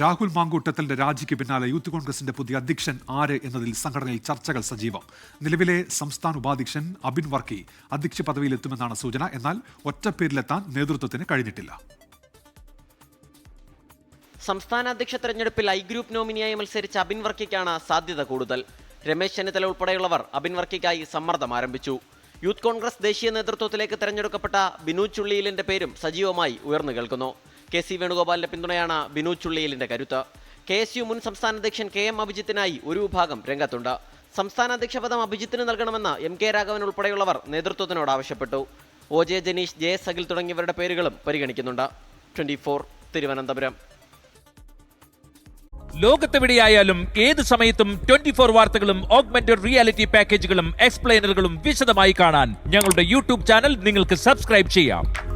രാഹുൽ മാങ്കൂട്ടത്തലിന്റെ രാജിക്ക് പിന്നാലെ യൂത്ത് കോൺഗ്രസിന്റെ പുതിയ അധ്യക്ഷൻ ആര് എന്നതിൽ സംഘടനയിൽ ചർച്ചകൾ സജീവം. നിലവിലെ സംസ്ഥാന ഉപാധ്യക്ഷൻ അബിൻ വർക്കി അധ്യക്ഷ പദവിയിലെത്തുമെന്നാണ് സൂചന. എന്നാൽ ഒറ്റപ്പേരിലെത്താൻ നേതൃത്വത്തിന് കഴിഞ്ഞിട്ടില്ല. സംസ്ഥാന അധ്യക്ഷ തെരഞ്ഞെടുപ്പിൽ ഐ ഗ്രൂപ്പ് നോമിനിയായി മത്സരിച്ച അബിൻ വർക്കിക്കാണ് സാധ്യത കൂടുതൽ. രമേശ് ചെന്നിത്തല ഉൾപ്പെടെയുള്ളവർ അബിൻ വർക്കിക്കായി സമ്മർദ്ദം ആരംഭിച്ചു. യൂത്ത് കോൺഗ്രസ് ദേശീയ നേതൃത്വത്തിലേക്ക് തെരഞ്ഞെടുക്കപ്പെട്ട ബിനു ചുള്ളിയിലിന്റെ പേരും സജീവമായി ഉയർന്നു കേൾക്കുന്നു. കെ.സി. വേണുഗോപാലിന്റെ പിന്തുണയാണ് ബിനു ചുള്ളിയിലിന്റെ കരുത്ത്. KSU മുൻ സംസ്ഥാന അധ്യക്ഷൻ KM അഭിജിത്തിനായി ഒരു വിഭാഗം രംഗത്തുണ്ട്. സംസ്ഥാന അധ്യക്ഷ പദം അഭിജിത്തിന് നൽകണമെന്ന് MK രാഘവൻ ഉൾപ്പെടെയുള്ളവർ നേതൃത്വത്തിനോട് ആവശ്യപ്പെട്ടു. OJ ജനീഷ്, JS അഖിൽ തുടങ്ങിയവരുടെ പേരുകളും പരിഗണിക്കുന്നുണ്ട്. 24 തിരുവനന്തപുരം. ലോകത്തെവിടെയായാലും ഏത് സമയത്തും 24 വാർത്തകളും ഓഗ്മെന്റഡ് റിയാലിറ്റി പാക്കേജുകളും എക്സ്പ്ലെയിനറുകളും വിശദമായി കാണാൻ ഞങ്ങളുടെ യൂട്യൂബ് ചാനൽ നിങ്ങൾക്ക് സബ്സ്ക്രൈബ് ചെയ്യാം.